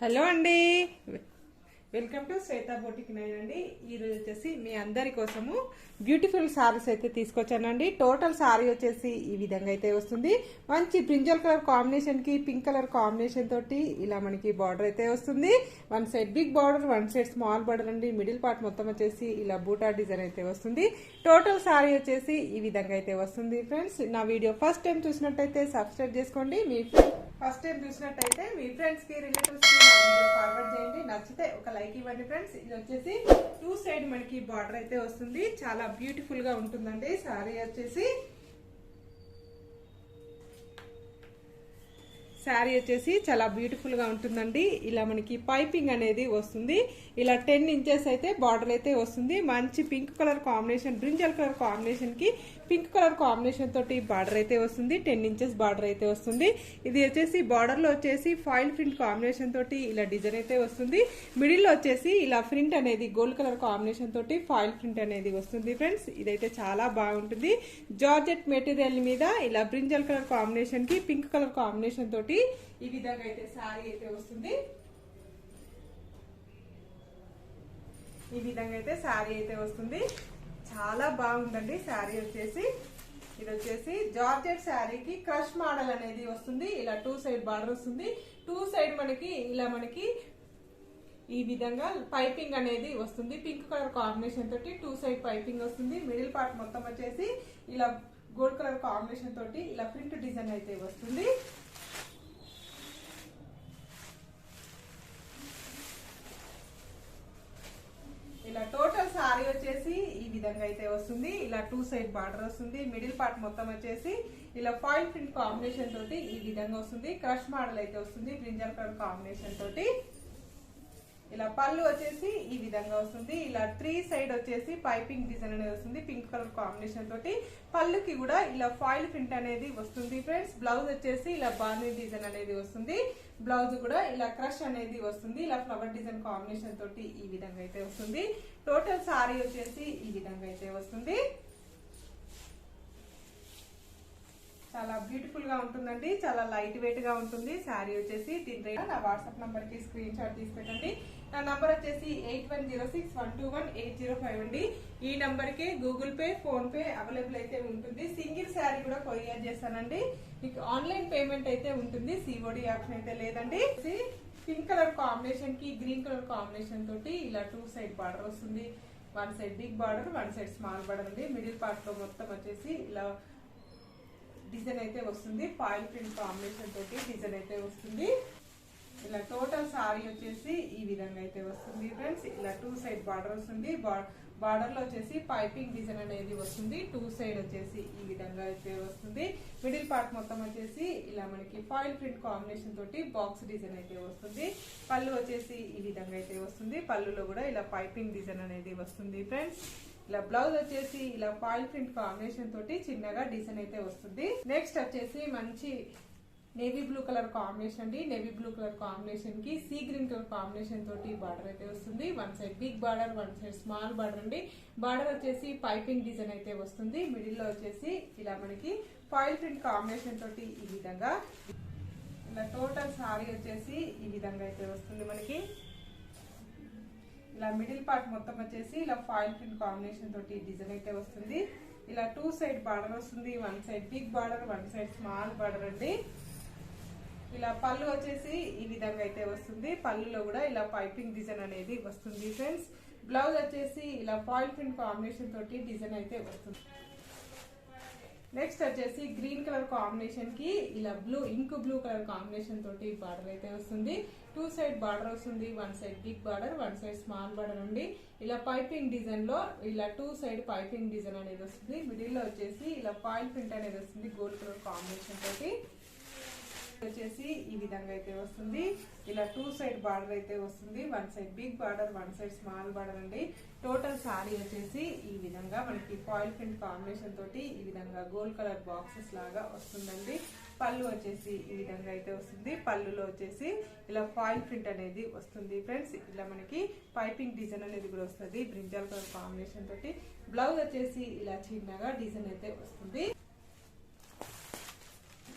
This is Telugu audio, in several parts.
హలో అండి, welcome to Shweta boutique nine అండి. ఈరోజు వచ్చేసి మీ అందరి కోసము బ్యూటిఫుల్ సారీస్ అయితే తీసుకొచ్చానండి. టోటల్ సారీ వచ్చేసి ఈ విధంగా అయితే వస్తుంది. మంచి బ్రింజల్ కలర్ కాంబినేషన్ కి పింక్ కలర్ కాంబినేషన్ తోటి ఇలా మనకి బార్డర్ అయితే వస్తుంది. One side big border, one side small border అండి. మిడిల్ పార్ట్ మొత్తం వచ్చేసి ఇలా బూటా డిజైన్ అయితే వస్తుంది. టోటల్ సారీ వచ్చేసి ఈ విధంగా అయితే వస్తుంది. ఫ్రెండ్స్, నా వీడియో ఫస్ట్ టైం చూసినట్టయితే సబ్స్క్రైబ్ చేసుకోండి. ఫస్ట్ టైం చూసినట్టయితే మీ ఫ్రెండ్స్ కి, రిలేటివ్స్ కి నా వీడియో ఫార్వర్డ్ చేయండి. నచ్చితే ఒక లైక్ ఇవ్వండి ఫ్రెండ్స్. ఇది వచ్చేసి టూ సైడ్ మనకి బార్డర్ అయితే వస్తుంది. చాలా బ్యూటిఫుల్ గా ఉంటుందండి. సారీ వచ్చేసి చాలా బ్యూటిఫుల్ గా ఉంటుందండి. ఇలా మనకి పైపింగ్ అనేది వస్తుంది. ఇలా 10 ఇంచెస్ అయితే బార్డర్ అయితే వస్తుంది. మంచి pink colour combination, brinjal colour combination కి పింక్ కలర్ కాంబినేషన్ తోటి బార్డర్ అయితే వస్తుంది. 10 ఇంచెస్ బార్డర్ అయితే వస్తుంది. ఇది వచ్చేసి బార్డర్ లో వచ్చేసి ఫాయిల్ ప్రింట్ కాంబినేషన్ తోటి ఇలా డిజైన్ అయితే వస్తుంది. మిడిల్ లో వచ్చేసి ఇలా ప్రింట్ అనేది గోల్డ్ కలర్ కాంబినేషన్ తోటి ఫాయిల్ ప్రింట్ అనేది వస్తుంది. ఫ్రెండ్స్, ఇదైతే చాలా బాగుంటుంది. జార్జెట్ మెటీరియల్ మీద ఇలా బ్రింజల్ కలర్ కాంబినేషన్ కి పింక్ కలర్ కాంబినేషన్ తోటి ఈ విధంగా అయితే సారీ అయితే వస్తుంది. ఈ విధంగా అయితే సారీ అయితే వస్తుంది. చాలా బాగుందండి సారీ వచ్చేసి. ఇది వచ్చేసి జార్జెట్ శారీకి క్రష్ మోడల్ అనేది వస్తుంది. ఇలా 2 సైడ్ బార్డర్ వస్తుంది. 2 సైడ్ మనకి ఈ విధంగా పైపింగ్ అనేది వస్తుంది. పింక్ కలర్ కాంబినేషన్ తోటి 2 సైడ్ పైపింగ్ వస్తుంది. మిడిల్ పార్ట్ మొత్తం వచ్చేసి ఇలా గోల్డ్ కలర్ కాంబినేషన్ తోటి ఇలా ప్రింట్ డిజైన్ అయితే వస్తుంది. ఇలా టోటల్ సారీ వచ్చేసి ఈ విధంగా అయితే వస్తుంది. ఇలా 2 సైడ్ బార్డర్ వస్తుంది. మిడిల్ పార్ట్ మొత్తం వచ్చేసి ఇలా ఫాయిల్ ప్రింట్ కాంబినేషన్ తోటి ఈ విధంగా వస్తుంది. క్రష్ మోడల్ అయితే వస్తుంది. బ్రింజల్ కలర్ కాంబినేషన్ తోటి ఇలా పళ్ళు వచ్చేసి ఈ విధంగా వస్తుంది. ఇలా 3 సైడ్ వచ్చేసి పైపింగ్ డిజైన్ అనేది వస్తుంది. పింక్ కలర్ కాంబినేషన్ తోటి పళ్ళుకి కూడా ఇలా ఫాయిల్ ప్రింట్ అనేది వస్తుంది. ఫ్రెండ్స్, బ్లౌజ్ వచ్చేసి ఇలా బాందీ డిజైన్ అనేది వస్తుంది. బ్లౌజ్ కూడా ఇలా క్రష్ అనేది వస్తుంది. ఇలా ఫ్లవర్ డిజైన్ కాంబినేషన్ తోటి ఈ విధంగా అయితే వస్తుంది. టోటల్ సారీ వచ్చేసి ఈ విధంగా అయితే వస్తుంది. చాలా బ్యూటిఫుల్ గా ఉంటుందండి. చాలా లైట్ వెయిట్ గా ఉంటుంది శారీ వచ్చేసి. దీని నా వాట్సాప్ నంబర్ కి స్క్రీన్ షాట్ తీసి పెట్టండి. నా నంబర్ వచ్చేసి 8106121805 అండి. ఈ నంబర్ కి Google pay, phone pay available అయితే ఉంటుంది. సింగిల్ శారీ కూడా కొరియర్ చేస్తానండి. మీకు ఆన్లైన్ పేమెంట్ అయితే ఉంటుంది. సిఓడి ఆప్షన్ అయితే లేదండి. పింక్ కలర్ కాంబినేషన్ కి గ్రీన్ కలర్ కాంబినేషన్ తోటి ఇలా 2 సైడ్ బార్డర్ వస్తుంది. One side big border, one side small border అండి. మిడిల్ పార్ట్ లో మొత్తం వచ్చేసి ఇలా డిజైన్ అయితే వస్తుంది. ఫాయిల్ ప్రింట్ కాంబినేషన్ తోటి డిజైన్ అయితే వస్తుంది. ఇలా టోటల్ సారీ వచ్చేసి ఈ విధంగా అయితే వస్తుంది. ఫ్రెండ్స్, ఇలా 2 సైడ్ బార్డర్ వస్తుంది. బార్డర్ లో వచ్చేసి పైపింగ్ డిజైన్ అనేది వస్తుంది. 2 సైడ్ వచ్చేసి ఈ విధంగా అయితే వస్తుంది. మిడిల్ పార్ట్ మొత్తం వచ్చేసి ఇలా మనకి ఫాయిల్ ప్రింట్ కాంబినేషన్ తోటి బాక్స్ డిజైన్ అయితే వస్తుంది. పళ్ళు వచ్చేసి ఈ విధంగా అయితే వస్తుంది. పళ్ళులో కూడా ఇలా పైపింగ్ డిజైన్ అనేది వస్తుంది. ఫ్రెండ్స్, ఇలా బ్లౌజ్ వచ్చేసి ఇలా ఫాయిల్ ప్రింట్ కాంబినేషన్ తోటి చిన్నగా డిజైన్ అయితే వస్తుంది. నెక్స్ట్ వచ్చేసి మంచి నేవీ బ్లూ కలర్ కాంబినేషన్ అండి. నేవీ బ్లూ కలర్ కాంబినేషన్ కి సీ గ్రీన్ కలర్ కాంబినేషన్ తోటి బార్డర్ అయితే వస్తుంది. One side big border, one side small border అండి. బార్డర్ వచ్చేసి పైపింగ్ డిజైన్ అయితే వస్తుంది. మిడిల్ లో వచ్చేసి ఇలా మనకి ఫాయిల్ ప్రింట్ కాంబినేషన్ తోటి ఈ విధంగా ఇలా టోటల్ సారీ వచ్చేసి ఈ విధంగా అయితే వస్తుంది. మనకి ఇలా మిడిల్ పార్ట్ మొత్తం వచ్చేసి ఇలా ఫాయిల్ ప్రింట్ కాంబినేషన్ తోటి డిజైన్ అయితే వస్తుంది. ఇలా 2 సైడ్ బార్డర్ వస్తుంది. One side big border, one side small border అండి. ఇలా పళ్ళు వచ్చేసి ఈ విధంగా అయితే వస్తుంది. పళ్ళులో కూడా ఇలా పైపింగ్ డిజైన్ అనేది వస్తుంది. ఫ్రెండ్స్, బ్లౌజ్ వచ్చేసి ఇలా ఫాయిల్ ప్రింట్ కాంబినేషన్ తోటి డిజైన్ అయితే వస్తుంది. నెక్స్ట్ వచ్చేసి గ్రీన్ కలర్ కాంబినేషన్ కి ఇలా ఇంక్ బ్లూ కలర్ కాంబినేషన్ తోటి బార్డర్ అయితే వస్తుంది. 2 సైడ్ బార్డర్ వస్తుంది. One side big border, one side small border అండి. ఇలా పైపింగ్ డిజైన్ లో ఇలా 2 సైడ్ పైపింగ్ డిజైన్ అనేది వస్తుంది. మిడిల్ లో వచ్చేసి ఇలా ఫాయిల్ ప్రింట్ అనేది వస్తుంది. గోల్డ్ కలర్ కాంబినేషన్ తోటి వచ్చేసి ఈ విధంగా అయితే వస్తుంది. ఇలా 2 సైడ్ బార్డర్ అయితే వస్తుంది. One side big border, one side small border అండి. టోటల్ సారీ వచ్చేసి ఈ విధంగా మనకి ఫాయిల్ ప్రింట్ కాంబినేషన్ తోటి ఈ విధంగా గోల్డ్ కలర్ బాక్సెస్ లాగా వస్తుందండి. పళ్ళు వచ్చేసి ఈ విధంగా అయితే వస్తుంది. పళ్ళులో వచ్చేసి ఇలా ఫాయిల్ ప్రింట్ అనేది వస్తుంది. ఫ్రెండ్స్, ఇలా మనకి పైపింగ్ డిజైన్ అనేది కూడా వస్తుంది. బ్రింజల్ కలర్ కాంబినేషన్ తోటి బ్లౌజ్ వచ్చేసి ఇలా చిన్నగా డిజైన్ అయితే వస్తుంది.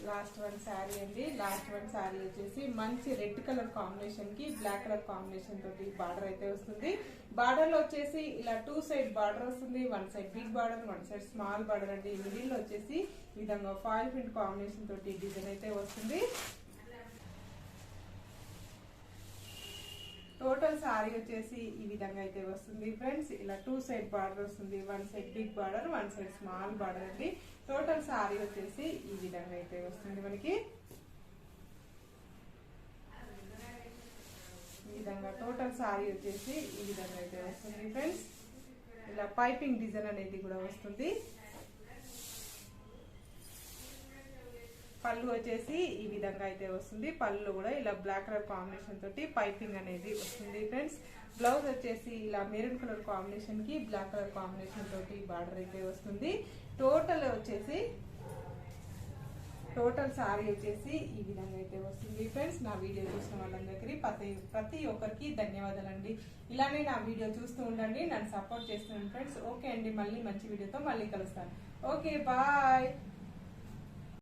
లాస్ట్ వన్ శారీ అండి. లాస్ట్ వన్ శారీ వచ్చేసి మంచి రెడ్ కలర్ కాంబినేషన్ కి బ్లాక్ కలర్ కాంబినేషన్ తోటి బార్డర్ అయితే వస్తుంది. బార్డర్ లో వచ్చేసి ఇలా 2 సైడ్ బార్డర్ వస్తుంది. 1 side big border, 1 side small border అండి. మిడిల్ లో వచ్చేసి ఈ విధంగా ఫాయిల్ ప్రింట్ కాంబినేషన్ తోటి డిజైన్ అయితే వస్తుంది. టోటల్ సారీ వచ్చేసి ఈ విధంగా అయితే వస్తుంది ఫ్రెండ్స్. ఇలా 2 సైడ్ బార్డర్ వస్తుంది. 1 side big border, 1 side small border అండి. టోటల్ సారీ వచ్చేసి ఈ విధంగా అయితే వస్తుంది మనకి. ఈ విధంగా టోటల్ సారీ వచ్చేసి ఈ విధంగా అయితే వస్తుంది ఫ్రెండ్స్. ఇలా పైపింగ్ డిజైన్ అనేది కూడా వస్తుంది. పళ్ళు వచ్చేసి ఈ విధంగా అయితే వస్తుంది. పళ్ళు కూడా ఇలా బ్లాక్ కలర్ కాంబినేషన్ తోటి పైపింగ్ అనేది వస్తుంది ఫ్రెండ్స్. బ్లౌజ్ వచ్చేసి ఇలా మెరూన్ కలర్ కాంబినేషన్ కి బ్లాక్ కలర్ కాంబినేషన్ తోటి బార్డర్ అయితే వస్తుంది. టోటల్ సారీ వచ్చేసి ఈ విధంగా అయితే వస్తుంది ఫ్రెండ్స్. నా వీడియో చూసిన వాళ్ళందరికీ ప్రతి ఒక్కరికి ధన్యవాదాలండి. ఇలానే నా వీడియో చూస్తూ ఉండండి, నన్ను సపోర్ట్ చేస్తున్నాను ఫ్రెండ్స్. ఓకే అండి, మళ్ళీ మంచి వీడియోతో మళ్ళీ కలుస్తాను. Okay, bye.